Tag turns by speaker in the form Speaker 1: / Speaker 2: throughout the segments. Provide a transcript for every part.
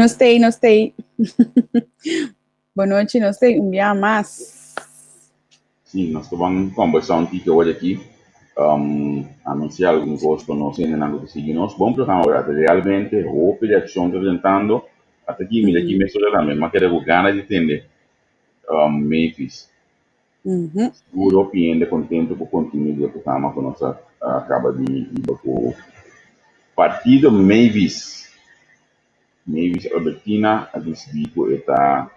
Speaker 1: Não sei. Boa noite, não sei. Um dia mais.
Speaker 2: Sim, nós estamos conversando hoje aqui. Anunciar algumas coisas para nós ainda não conseguimos. Bom programa, agora. Realmente, a reação apresentando. Até aqui, mira, aqui me estou também. Mas quero ganas de entender. Memphis. Seguro, opinião, contente com o conteúdo do programa que nós acaba de ir. Partido Mavis Albertina a decidido está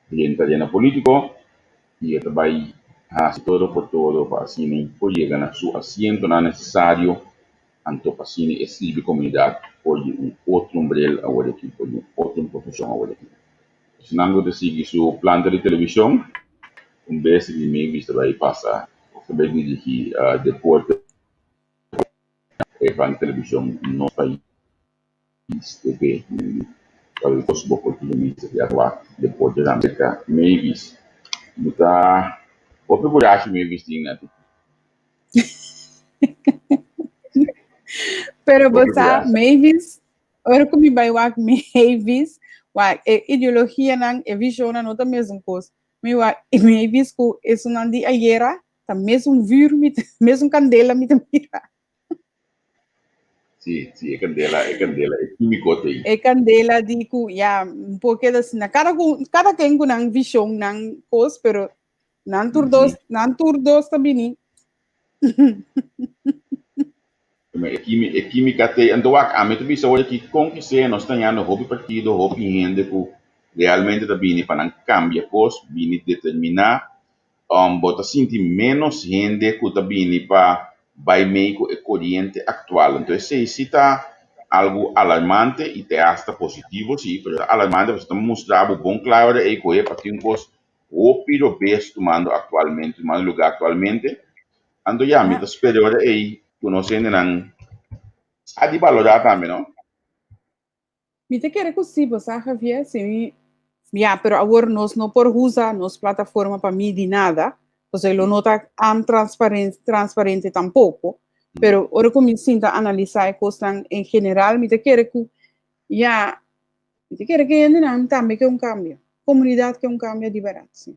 Speaker 2: dentro político y está vai hacer todo por todo para así poder ganar su asiento no necesario anto para así escribir comunidad por un otro umbrella ahora aquí por otra profesión ahora aquí. Si no te sigue su planta de televisión un vez de Mavis te va a pasar o se va a dirigir deporte para televisión no país TV kalau itu sebuah oportunidade de atuar depois da América Mavis muita outra coragem Mavis tinha
Speaker 1: Pero você Mavis, ora como vai o Mavis, a ideologia não, a visão não é a mesma coisa. Mavis com isso não de ayer, tá mesmo vir, mesmo candela me mira.
Speaker 2: Sim, é candela, é químico aí.
Speaker 1: É candela de que, porque assim, cada quem com uma visão, não coisa, pero não todos também.
Speaker 2: É química tem, então a mim também sabe que com que se nós temos hobby partido, hobby gente que realmente também para não cambiar coisa, bem determinar, bota sentir menos gente que também para vai meio com a corrente atual. Então se está algo alarmante e te hasta positivo, sim, mas alarmante você está mostrando bom claro é que é para que um coisa o piro best tomando atualmente, tomando lugar atualmente, ando já me superior aí conhecendo não a de valorar também, não?
Speaker 1: Me te quer possível, sabe, Javier? Sim, pero agora nós não por usar nossa plataforma para medir nada, porque ele não está transparente tampouco, pero agora como me sinto a analisar a coisa em geral, me te quer que me te quer que ainda também que cambio, comunidade que cambio de verdade, sim.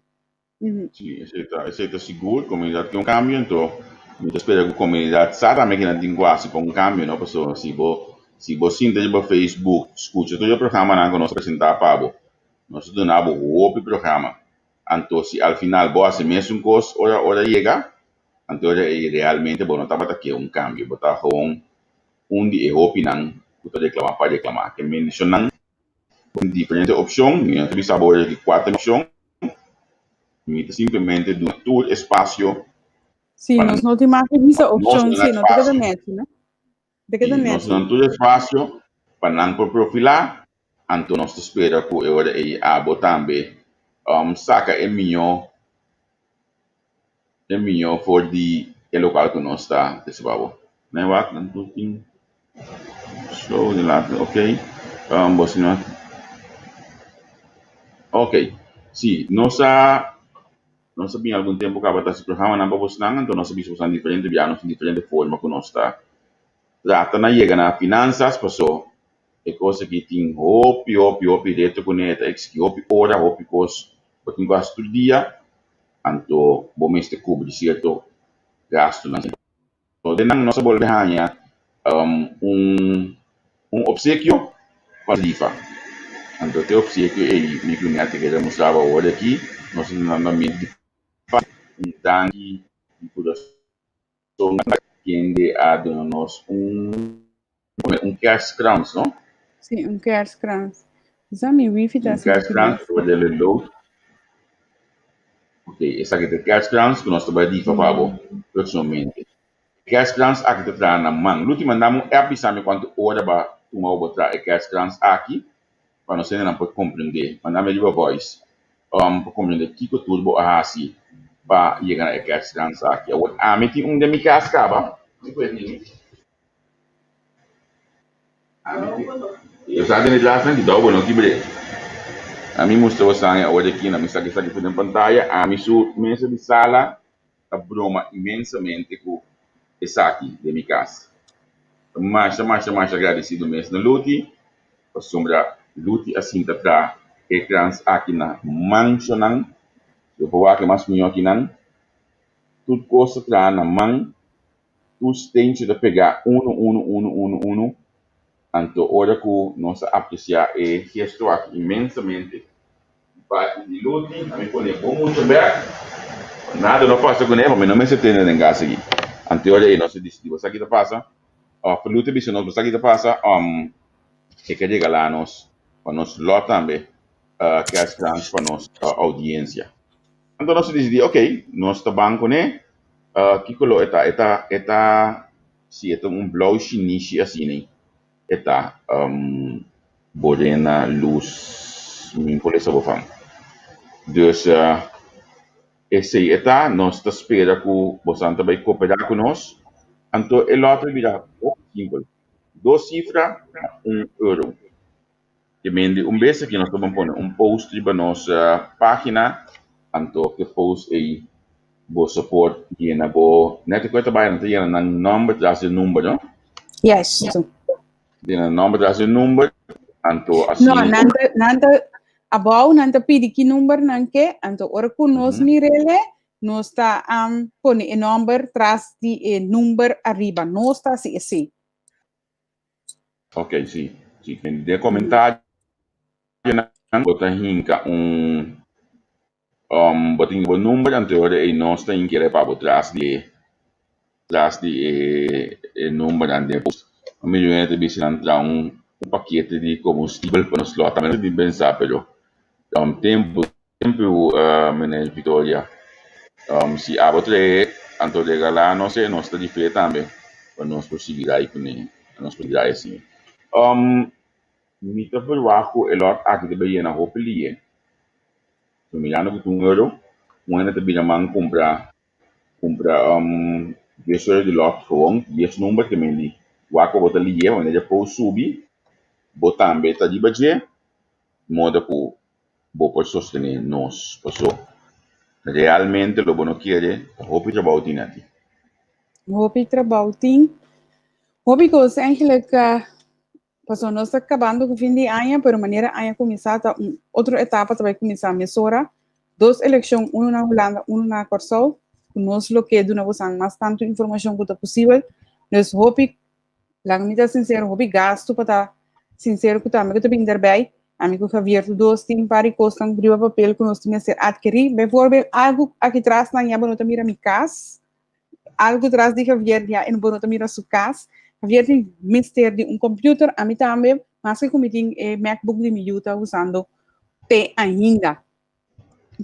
Speaker 2: Sim, esse é seguro, comunidade que cambio, então eu espero que a comunidade sabe também que na linguagem com cambio, não? Porque se você entra no Facebook, escuta todo o programa que nós apresentamos para você, nós donamos outro programa. Então, se ao final você mesmo coisa, hora chega, então realmente bom, não está aqui cambio, botar de opinião, que reclamar para reclamar, que mencionam diferentes opções, e nós sabemos que 4 opções, e simplesmente do todo espaço.
Speaker 1: Sim, nós não temos essa opção, sim, não tem que net, né?
Speaker 2: Nós não temos espaço para não profilar, então nós esperamos que eu e a também saca é melhor for de local que nós está desse babo. Né, what? Não tem show de lá, ok? Você não. Ok, sim, nós sabíamos algum tempo que estava esse programa não vamos não, então nós sabíamos usar diferentes vianos de diferente forma que nós está tratando de chegar na finanças, passou é coisa que tem hopi direto com ele, é que hopi hora, hopi coisa, porque gasto todo dia, então vamos ter cobrir certo gasto na então de nossa bolsa ganha obsequio para rifa, então tem obsequio e me conhece que já mostrava hoje aqui, nós não tanque de coração que a donar-nos cash crowns, não?
Speaker 1: Sim, cash crowns. Exame Wi-Fi está
Speaker 2: assim. Cash crowns, o dele load. Ok, essa aqui é cash crowns que nós trabalhamos para pago próximamente. Cash crowns aqui está na mão. Luti mandamos é avisar quanto hora para uma botar cash crowns aqui para nós ainda não pode compreender. Mandamos de voz para compreender que tudo é assim. Para chegar a cash crowns aqui. A mim tem de minha casa acaba. Eu sabe de lá frente do bueno que bre. A mim mostrou sangue hoje aqui na minha aqui na pantalla. A mim su mesa de sala a broma imensamente com essa aqui de minha casa. Mais agradecido mesmo no Luti. sombra luti assim tá ecrãs aqui na mansionang eu vou aqui mais minho aqui nan tudo coisa tra na man tu tem de pegar um anto ora que nós apreciar e gesto aqui imensamente parte de luti a mim pone bom muito bem nada não passa com ele mas não me se tem nem gas aqui ante ora aí nós decidiu isso aqui tá passa luti bisa nós isso aqui tá passa que quer chegar lá para nós lá também que é trans para nós audiência então nós decidimos ok nós tá banco né que colo eta si eta blauw chinese assim né eta borena luz min polícia vou falar dus esse eta nós tá espera que você vai cooperar com nós então el outro vira simples duas cifras €1 que mende vez que nós vamos pôr post para nossa página então que post aí bo support na bo net ko tabay na tiyan na number tras yung number no
Speaker 1: Yes.
Speaker 2: na number tras yung number anto
Speaker 1: assim no nanta abau nanta pidi ki number nanke anto ora ku nos mirele nos ta pone e number tras di e number arriba nos ta si esse
Speaker 2: ok sì quindi de comentário bota hinka boting bo number anteriore e nós tem que levar por trás de number ande post a melhor é bisa entrar paquete de combustível para nos lá também de pensar pero tempo menina Vitória se abotre anto de lá não sei nós está de feira também para nós prosseguir aí com nós prosseguir assim mita por baixo é lá aqui de bem na roupa ali so milano que €1 uma também a man compra gesture de lot gewoon yes number que mendi wako bota ali é onde já pode subir botar beta de budget modo que vou sostener nós pessoa realmente lo bono quiere hopi trabautin ati
Speaker 1: hopi trabautin hopi que eigenlijk passou nós acabando com o fim de ano pero maneira ano começar outra etapa vai começar a mesora duas eleições uma na Holanda uma na Corsol nós lo que do novo sang mais tanto informação quanto possível nós hopi langmita sincero hopi gasto para sincero que também que bem daarbij amigo Javier dos tem para costan briva papel que nós tínhamos ser adquirir bijvoorbeeld algo aqui atrás na minha bonita mira mi casa algo atrás de Javier já em bonita mira sua casa Javier tem mister de computer a mim também mas que como tem MacBook de mi está usando te ainda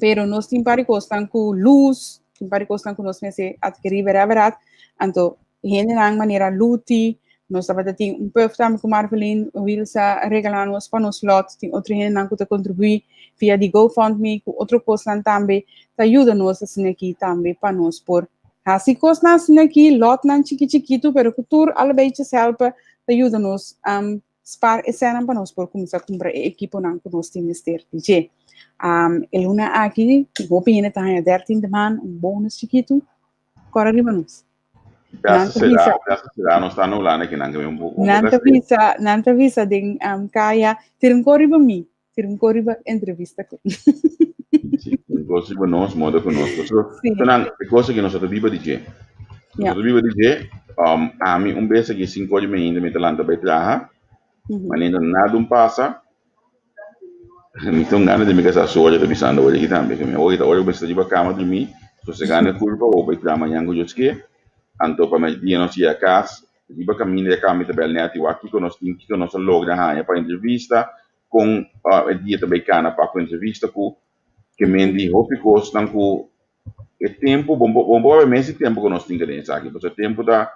Speaker 1: pero nós tem para costan com luz tem para costan que nós tínhamos adquirir verdade então gente na maneira luti nós estamos tendo pouco também com Marvelin, Wilsa regalar-nos para nos lotes, tem outra gente que está contribuir via de GoFundMe, com outra coisa também, tá ajuda-nos assim aqui também para nós por. Assim coisa assim aqui, lot não chiquito, pero cultura alle beetje helpa, tá ajuda-nos spar e cena para nós por começar a comprar equipo não que nós temos ter, DJ. Eluna aqui, vou pedir tá a 13 de man, bônus chiquito, corre riba nós.
Speaker 2: Graças será não está no lá né que não ganhou pouco
Speaker 1: nanta visa ding kaya tirum koriba entrevista com
Speaker 2: sim inclusive nós modo conosco então é coisa que nós estamos viva dizer a mim vez que 5 de manhã me talanta vai trabalhar mas ainda nada passa me tô ganhando de me casar só já tô pensando hoje aqui também que me hoje eu vou estar de cama de mim se você ganha curva ou vai trabalhar amanhã com os que anto para dia nós ia casa iba caminho de caminho também né ati aqui que nós logra hanya para entrevista com dia também cana para entrevista com que mendi hopi costan com o tempo bom mês tempo que nós temos aqui porque o tempo da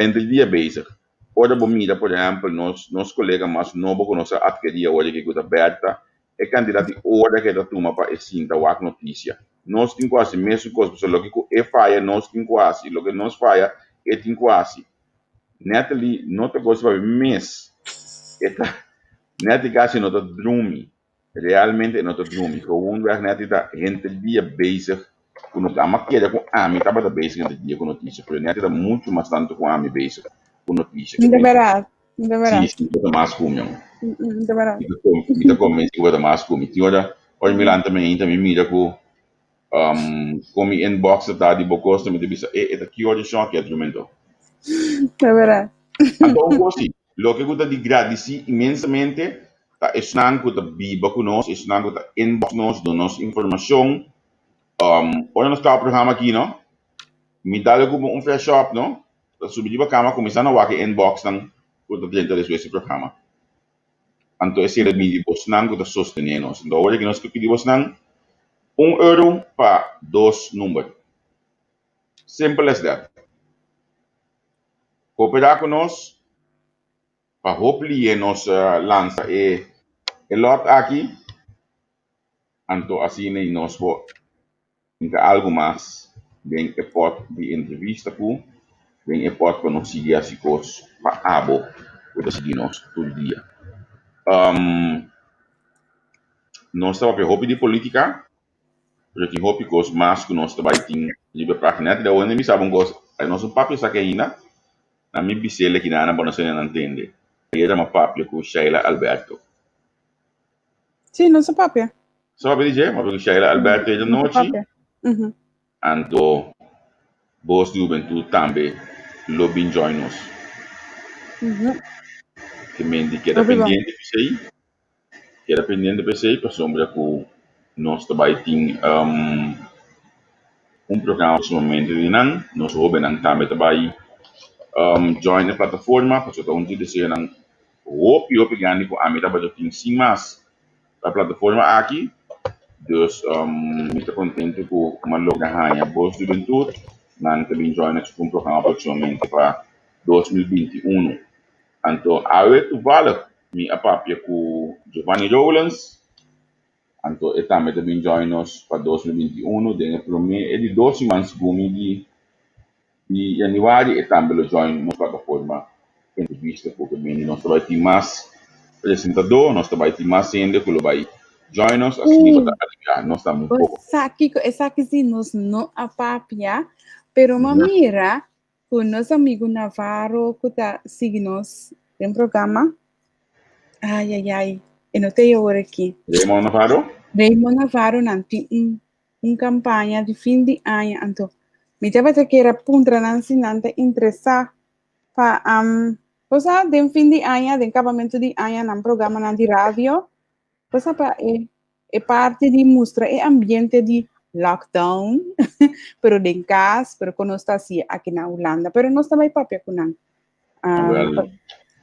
Speaker 2: entre dia basic ora bom mira por exemplo nós colega mais novo que nós adquiria hoje que coisa aberta é candidato ora que da turma para esse da notícia nós temos quase mesmo coisa porque lógico é falha nós temos quase lo que nós falha é temos quase netali nota coisa para mês eta neti quase nota drumi realmente nota drumi com weg neti da gente dia bezig com a maquia com a mim estava da bezig entre dia com notícia porque neti da muito mais tanto com a mim bezig com notícia
Speaker 1: de verdade
Speaker 2: sim sim mais comum
Speaker 1: De verdad.
Speaker 2: Mita convence que vai mais com miti ora Milan também mira com com mi inbox tá de bocosta me debisa eta que ora só que argumento.
Speaker 1: De verdad.
Speaker 2: Então gosti, lo que gusta de gradeci imensamente tá esnan que tá biba com nós, esnan que tá inbox nós, donos informação. Ora nós tá o programa aqui, não? Me dá como fresh shop, não? Tá subir a cama começando a wake inbox nang que tá dentro desse programa. Então esse é o mínimo bosnan que tá sustentando nós. Então ora que nós que pedimos nang €1 para 2 números. Simple as that. Cooperar com nós para hopefully nós lança lot aqui, então assim nós vou algo mais bem é pode de entrevista com bem é pode para nós seguir as coisas para abo para seguir nós todo dia. Nós estamos para hobby de política, porque hobby coisas mais que nós trabalhamos de para net da onde me sabem coisas, nós um papel saque ainda, na minha bicicleta que na não sei não entende. Era uma papel com Sheila Alberto.
Speaker 1: Sí, no se papia.
Speaker 2: Sabe dizer, mas Sheila Alberto é de
Speaker 1: No se
Speaker 2: noite,
Speaker 1: papia.
Speaker 2: então boas de juventude também lobbying join us. Que mendi que era pendente de você, que era pendente de você, para sombra que nós trabalhamos programa momento de nan, nós roubamos também trabalho join a plataforma, para so onde dizer nan hope ganhar com a meta para ter sim mais a plataforma aqui. Dus estou contente com uma loga ranha boa juventude, nan também join com um programa aproximadamente para 2021. Então, a tu vale me apapia com Giovanni Rowlands. Então, também join us para 2021, den primeiro de 12 meses de januário, também join na plataforma entrevista, porque nós vai ter mais apresentador, nós vai ter mais gente que vai join us, assim vai estar nós estamos um pouco.
Speaker 1: Esa que sí nos no apapia, pero mira, con los amigos Navarro que está signos en programa. Ay, eu não tenho hora aqui.
Speaker 2: Raymond Navarro?
Speaker 1: Raymond Navarro nanti campanha de fim de ano, então me teve que era puntra na ensinante interessar para posa de fim de ano, de acabamento de ano, num programa na de rádio, posa para é parte de mostrar é ambiente de lockdown, pero de casa, pero quando está assim aqui na Holanda, pero nós também papel com nós.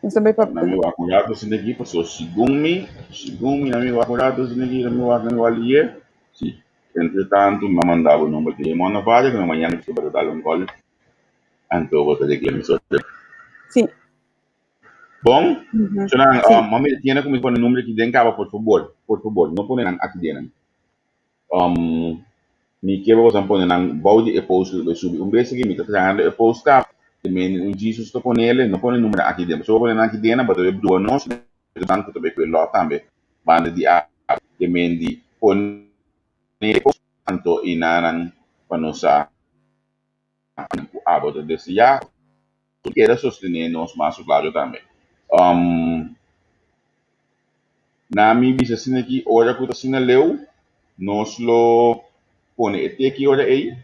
Speaker 1: Nós também papel.
Speaker 2: Nami wakulado sindagi pa so sigumi nami wakulado sindagi nami wakulado aliye. Si, entretanto mamandavo nome de Mona Vale que amanhã me vai dar um gol. Anto vou ter que me sorte.
Speaker 1: Sim.
Speaker 2: Bom, então mami tiene como pone número que den cava por favor, não pone nang aqui dentro. Me que vou poner nang body e post do subir vez que me tá trazendo e post ka também Jesus to pone ele não pone número aqui dentro. Só pone aqui dentro, mas eu dou nós, tanto também com ele também. Banda de a também de pone tanto inanan panosa abo desse já que era sostener nós mais claro também. Na mi bisa sina aqui ora que tá sina leu, nós lo pone até aqui ora aí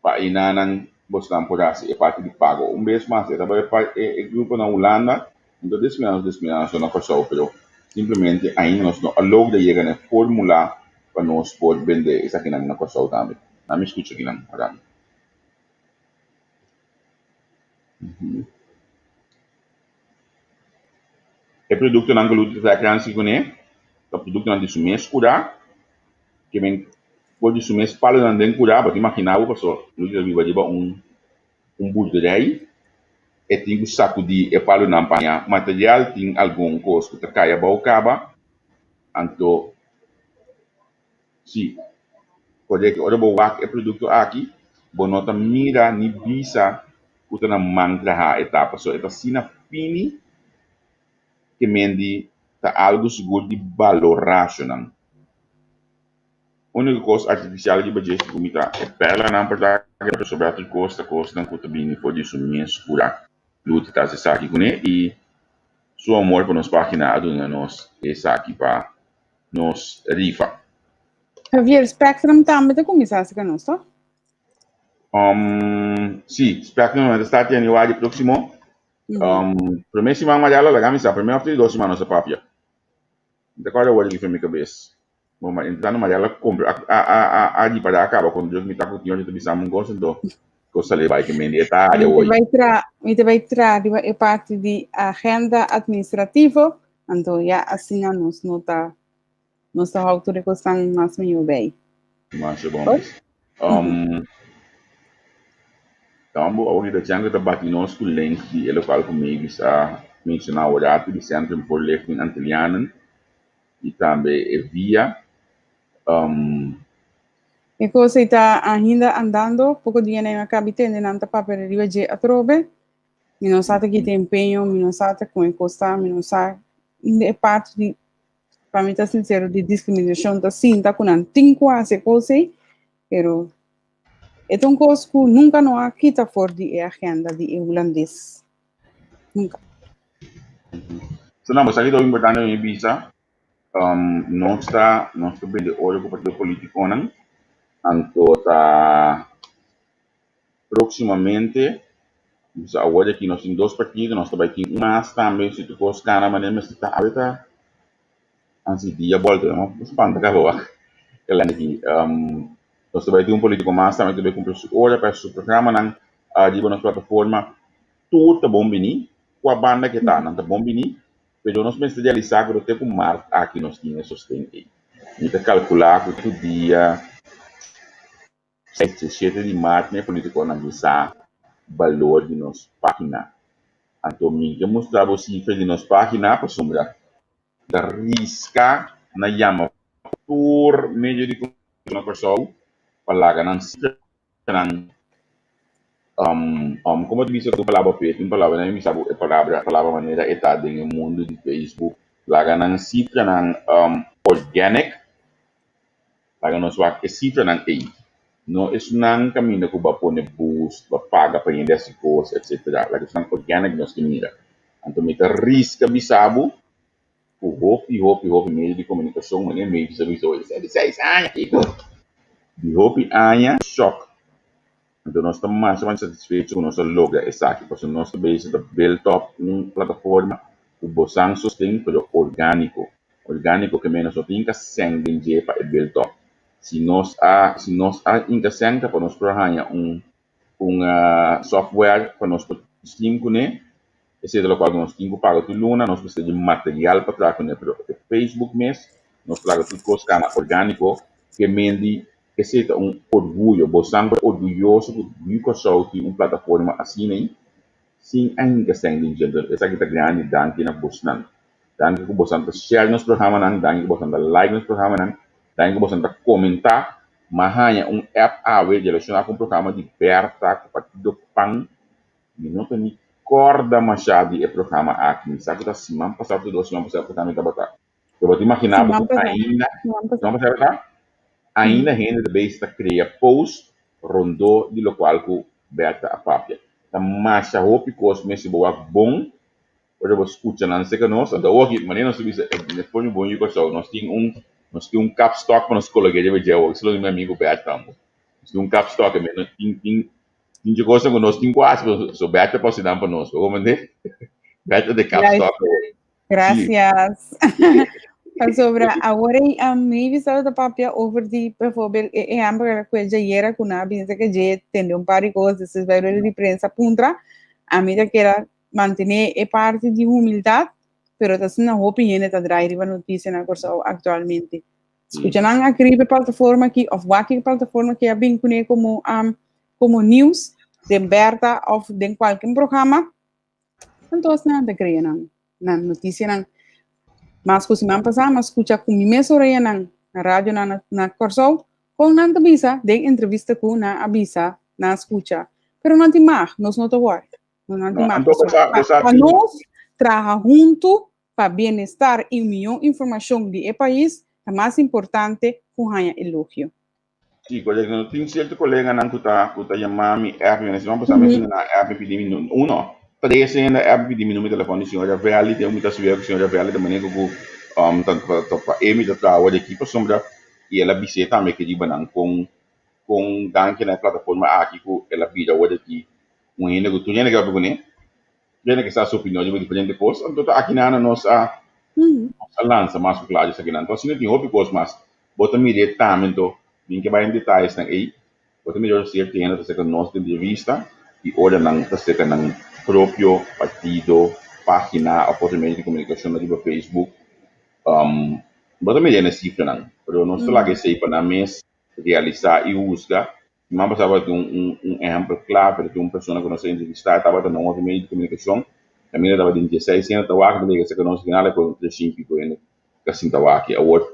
Speaker 2: para inanan bostan por assim é parte de pago vez mais era para grupo na Holanda então desminamos na coisa pero simplesmente ainda nós não logo de chegar na fórmula para nós poder vender essa aqui na coisa também na me escuta aqui não para é produto na glúten da criança que né é produto na de sumês curar que vem pode sumês para não den curar para imaginar o pessoal glúten viva de um budrei e tem o saco de e palo na panha material tem algum coisa que cai a boca então sim pode que ora boa é produto aqui bonota mira ni bisa uta na mantra etapa so eta sina fini que mendi tá algo seguro de valor racional única coisa artificial de budget que comita é perla na verdade sobre a costa não custa bem for disso minha escura luta tá se aqui com e su amor por nos página donde nos está aquí para nos rifa.
Speaker 1: Javier, Spectrum também está começando a nós, tá?
Speaker 2: Sì, Spectrum è stato in januari prossimo. Prima settimana magari la gamma sa, prima hafta di 2 settimane sa papia. Da quale vuole che mi cabeça. Ma entrando magari la compra a di para acaba quando eu me tá com tinha de bisamo um gosto do coisa le vai que me dieta
Speaker 1: Ele
Speaker 2: hoje.
Speaker 1: vai entrar a parte de agenda administrativa, então já assim nós não está altura que estão mais meio bem.
Speaker 2: Mas é bom. Então, hoje da changa da bati nós com link que ele fala comigo a mencionar o rato de Centrum for Left Antilianen e também via
Speaker 1: E cosa está ainda andando, pouco dia nem acaba tendo nada para arriba de atrobe, mi non sa que tem empenho, mi non sa como custa, mi non sa é parte de, para mim tá sincero, de discriminação tá sim, tá com tem quase coisa, pero é um coisa que nunca não há quita fora de agenda de holandês, nunca.
Speaker 2: So, não, mas aqui do importante em visa, não está bem de olho com o partido político, não? Então, tá proximamente, agora aqui nós temos 2 partidos, nós também temos mais também, se tu fosse cara, mas não está habita, antes dia volta, não? Espanta que boa. Ela aqui, nós também temos político mais também, também cumpre hora para o programa, não? De na plataforma, tudo tá bom bem, com a banda que tá, não tá bom bem, pero nós pensamos realizar que o tempo março aqui nós tínhamos sustento. Então calcular que o dia 7 de março, né, político analisar valor de nossa página. Então, eu mostrar a cifra de nossa página para sombra da risca na llama por meio de uma pessoa para lá ganhar cifra como eu disse a palavra feita, uma palavra não me sabe a palavra maneira está no mundo de Facebook lá ganhar cifra organic lá ganhar sua cifra não é no es un camino que va a poner bus, va a pagar para ir a esas cosas, etc. La que son organic nos que mira. Entonces, me risca bisabo, o hope meio de comunicação, mas nem meio de serviço, é de 6 anos, tipo. De hope anos, choque. Então, nós estamos mais satisfeitos com nossa logra, exato, porque nós estamos build up uma plataforma, o bosan sustém, pero orgânico. Orgânico que menos tem que sangue para build up. Se nós interessante para nós provar software para nós Steam com ele, esse é o qual nós temos para o Luna, nós precisamos de material para trabalhar com ele, pero Facebook mesmo, nós pagamos tudo coisa orgânico, que mende, esse é orgulho, você orgulhoso por viu só que plataforma assim, né? Sem ainda sem dinheiro, essa que tá grande, danke na busnan, danke que você share nos programa, danke que você like nos programa, daí que você comentar, mas há app relacionado com o programa de Berta, que partido PAN, e não tem corda machado de programa aqui. Sabe que semana passada, 2 semanas passadas, também estava tá. Eu vou te imaginar, ainda gente de base está criando post, rondou de local com Berta a papia. Então, mas a roupa que os meses boa bom, para você escutar, não sei que nós, então hoje, mas nós depois bom e coisa, nós temos nós temos capstock para nós colegas de Bejeu, isso é meu amigo Beto Tambo. Nós temos capstock, nós temos coisa que nós temos quase, so Beto pode dar para nós, vamos ver? Beto de capstock.
Speaker 1: Gracias. Sobre agora a minha visão da papel over de, bijvoorbeeld, a coisa era com a bisa que já tem par de coisas, esses valores de prensa puntra, a minha que era manter a parte de humildade, pero tas na opinião está drive a notícia na coisa atualmente. Escuchan a cribe plataforma aqui, of qualquer plataforma que é bem como news, de Berta, of de qualquer programa, então nada creem na notícia não. Mas se man passar, mas escuta com minha soraya na rádio na corso, com nada bisa de entrevista com na abisa na escuta, pero não tem mais, nós não te worry, não tem mais. Para nós trabalhar junto para bem-estar e melhor informação do país é mais importante que o elogio.
Speaker 2: Sim, colega, não tem certo colega não que tá chamando me app, mas vamos passar mesmo na app pedir uno. 13 ainda é pedir meu número de telefone, senhora Vale, tem muita sujeira, senhora Vale, da maneira que tanto para Emi, da trabalho da equipe sombra, e ela visita também que de banan com ganho na plataforma aqui, que ela vira o aqui, um ainda que tu já não quer perguntar, já não quer saber a sua opinião de diferente coisa, então aqui na nossa
Speaker 1: Uhum.
Speaker 2: lança mais claro isso aqui, então assim não tem outro coisa, mas bota me diretamente, nem que vai em detalhes na aí, bota melhor ser que ainda está nossa entrevista, e olha não está sendo no próprio partido, página, oportunidade de comunicação na Facebook, bota melhor na cifra não, pero não estou lá que sei para na mês realizar e usar, mas estava um exemplo claro para uma pessoa que nós entrevistar, estava dando um meio de comunicação, também estava de 16 anos, estava aqui, que nós final com 35 anos, que assim estava aqui, agora,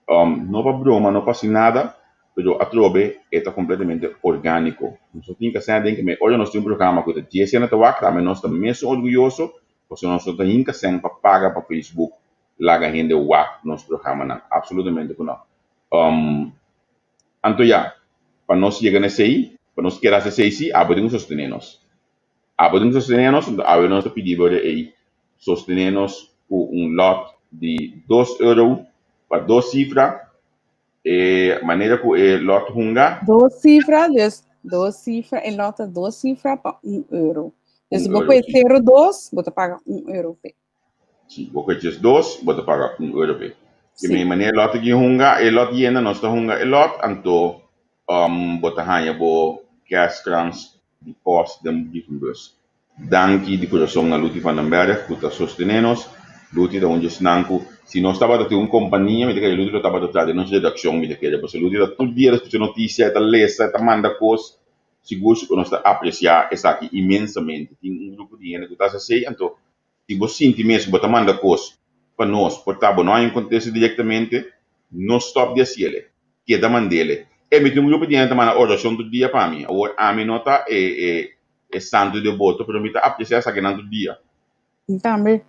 Speaker 2: não para broma, não para assim nada, mas a trobe está completamente orgânico. Nós temos que saber que, olha, nós temos um programa que 10 anos estava aqui, mas nós estamos mesmo orgulhosos, porque nós temos que saber para pagar para Facebook, lá que a gente wak nosso programa, não, absolutamente não. Então, já, para nós chegar nesse aí, para nós querer esse aí, abrimos sostenernos. Abrimos sostenernos, abrimos pedir aí, sostenernos com lot de 2 euros para 2 cifras, maneira que o lot hunga,
Speaker 1: 2 cifras, dus 2 cifras, em nota 2 cifras para €1. Dus
Speaker 2: €1.
Speaker 1: você ter 2, você paga €1.
Speaker 2: Sim, porque diz 2, você paga €1. Que
Speaker 1: Sim.
Speaker 2: me maneira lot que hunga, lot yena, nós está hunga, lot, então, bota hanya bo cash crunch di post dem di kumbus. Danki di coração na luti van den berg, que está sostenernos, luti da onde snanku, se nós estava a ter uma companhia, me diga, luti estava a tratar de nossa redação, me diga, porque luti da todo dia, as notícias, está lesa, está manda coisas, seguro que nós está apreciar essa aqui imensamente. Tem um grupo de gente que está a ser, então, se você sente mesmo que está manda coisas para nós, portanto, não acontece diretamente, não stop de assim, que é da mandele. E mi tem um grupo de gente mana oração do dia para mim. O a mim nota é santo de boto, pero mi tá apreciar essa que todo dia.
Speaker 1: Também.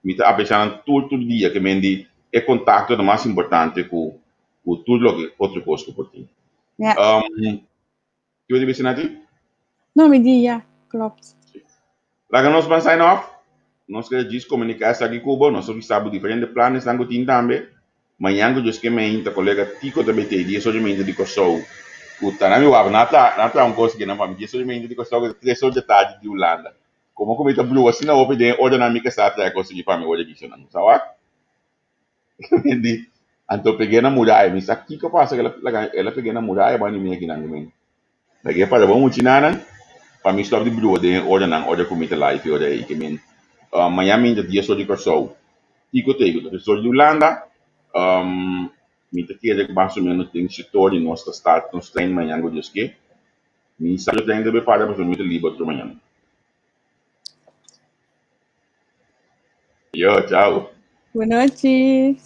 Speaker 2: Mi tá apreciando todo dia que me di é contato é mais importante com tudo o que outro coisa que por ti.
Speaker 1: Ja.
Speaker 2: Que eu dizer nati?
Speaker 1: Não, me diga, klopt.
Speaker 2: Lá que nós vamos sign off, nós queremos comunicar essa aqui Cuba, nós sabemos diferentes planos que tem também. Manhã que eu me a colega Tico da BT, somente de Kosovo. O Tanami Wab, nata um coisa que não vai me somente de Kosovo, 3 horas da tarde de Holanda. Como comenta Blue, assim não vou pedir ordem na minha casa para conseguir para mim hoje aqui, não sabe? Então peguei na muralha, me disse, aqui que passa, ela peguei na muralha, mas não me aqui não me. Peguei para bom mutinana, para mim stop de Blue, de ordem não, ordem comita live, ordem aí, que me. Manhã me dia só de Kosovo. Tico, 3 horas de Holanda, mi te chiede che más o menos tem setor e nós start nos tem manhã que diz que mi sa eu tenho de preparar para o livro outro manhã. Yo, tchau.
Speaker 1: Boa noite.